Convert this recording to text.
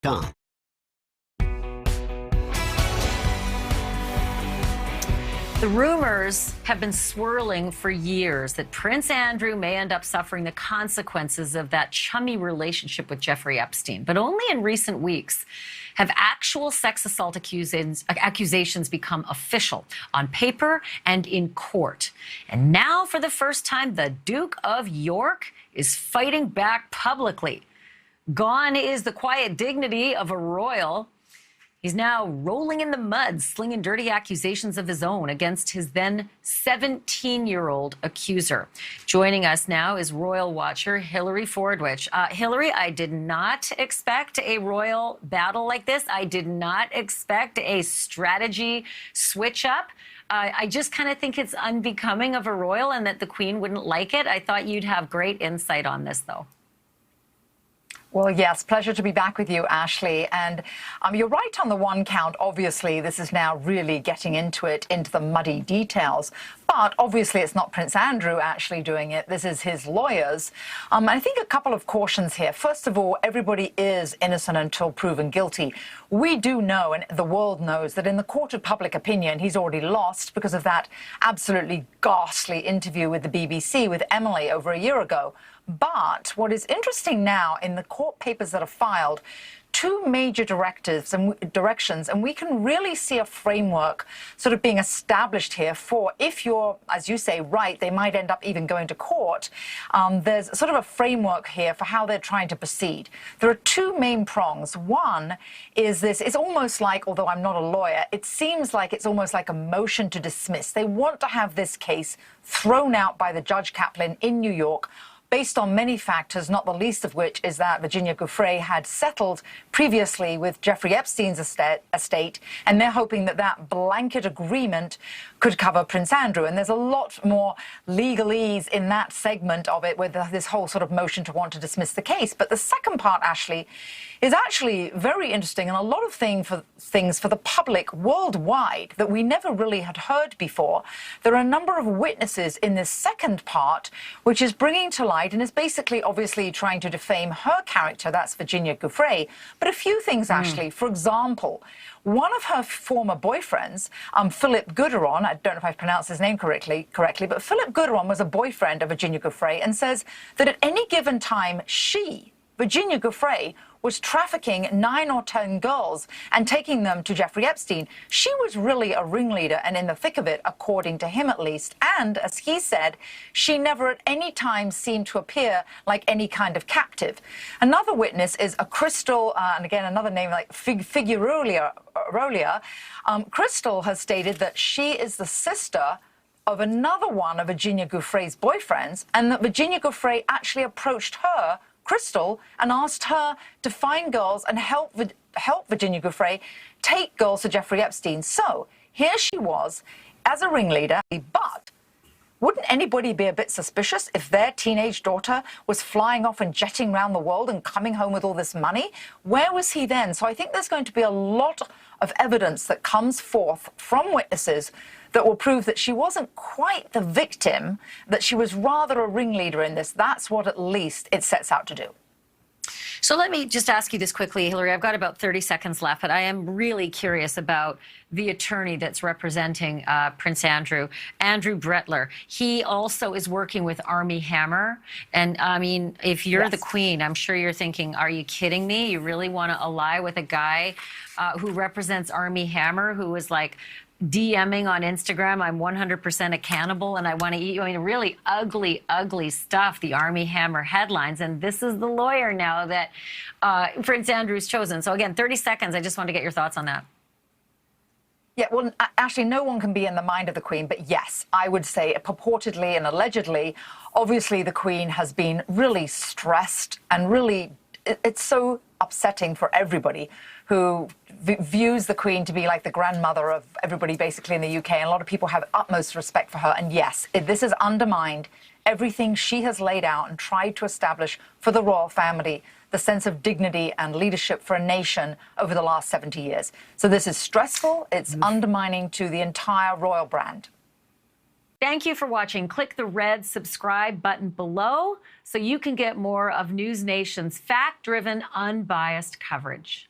Tom. The rumors have been swirling for years that Prince Andrew may end up suffering the consequences of that chummy relationship with Jeffrey Epstein. But only in recent weeks have actual sex assault accusations become official on paper and in court. And now, for the first time, the Duke of York is fighting back publicly. Gone is the quiet dignity of a royal. He's now rolling in the mud, slinging dirty accusations of his own against his then 17-year-old accuser. Joining us now is royal watcher Hilary Fordwich. Hilary, I did not expect a royal battle like this. I did not expect a strategy switch up. I just kind of think it's unbecoming of a royal and that the Queen wouldn't like it. I thought you'd have great insight on this, though. Well, yes, pleasure to be back with you, Ashleigh. And you're right on the one count. Obviously, this is now really getting into the muddy details. But obviously, it's not Prince Andrew actually doing it. This is his lawyers. I think a couple of cautions here. First of all, everybody is innocent until proven guilty. We do know, and the world knows, that in the court of public opinion, he's already lost because of that absolutely ghastly interview with the BBC with Emily over a year ago. But what is interesting now in the court papers that are filed, two major directions, and we can really see a framework sort of being established here for, if you're, as you say, right, they might end up even going to court. There's sort of a framework here for how they're trying to proceed. There are two main prongs. One is this, it's almost like, although I'm not a lawyer, it seems like it's almost like a motion to dismiss. They want to have this case thrown out by the Judge Kaplan in New York, based on many factors, not the least of which is that Virginia Giuffre had settled previously with Jeffrey Epstein's estate, and they're hoping that that blanket agreement could cover Prince Andrew. And there's a lot more legalese in that segment of it with this whole sort of motion to want to dismiss the case. But the second part, Ashleigh, is actually very interesting, and a lot of things for the public worldwide that we never really had heard before. There are a number of witnesses in this second part, which is bringing to light and is basically obviously trying to defame her character, that's Virginia Giuffre. But a few things, Ashleigh. For example, one of her former boyfriends, Philip Gooderon, I don't know if I've pronounced his name correctly, but Philip Gooderon was a boyfriend of Virginia Giuffre and says that at any given time, Virginia Giuffre, was trafficking 9 or 10 girls and taking them to Jeffrey Epstein. She was really a ringleader and in the thick of it, according to him at least. And as he said, she never at any time seemed to appear like any kind of captive. Another witness is a Crystal, and again, another name like Figueroa. Crystal has stated that she is the sister of another one of Virginia Giuffre's boyfriends, and that Virginia Giuffre actually approached her, Crystal, and asked her to find girls and help Virginia Giuffre take girls to Jeffrey Epstein. So here she was as a ringleader, but wouldn't anybody be a bit suspicious if their teenage daughter was flying off and jetting around the world and coming home with all this money? Where was he then? So I think there's going to be a lot of evidence that comes forth from witnesses that will prove that she wasn't quite the victim, that she was rather a ringleader in this. That's what at least it sets out to do. So let me just ask you this quickly, Hilary. I've got about 30 seconds left, but I am really curious about the attorney that's representing Prince Andrew, Andrew Brettler. He also is working with Armie Hammer. And I mean, if you're the Queen, I'm sure you're thinking, are you kidding me? You really want to ally with a guy who represents Armie Hammer, who is like DMing on Instagram, I'm 100% a cannibal and I want to eat you. I mean, really ugly, ugly stuff, the Armie Hammer headlines. And this is the lawyer now that Prince Andrew's chosen. So again, 30 seconds. I just want to get your thoughts on that. Yeah, well, actually, no one can be in the mind of the Queen. But yes, I would say purportedly and allegedly, obviously, the Queen has been really stressed and really it's so upsetting for everybody who views the Queen to be like the grandmother of everybody basically in the UK. And a lot of people have utmost respect for her. And yes, this has undermined everything she has laid out and tried to establish for the royal family, the sense of dignity and leadership for a nation over the last 70 years. So this is stressful. It's undermining to the entire royal brand. Thank you for watching. Click the red subscribe button below so you can get more of NewsNation's fact-driven, unbiased coverage.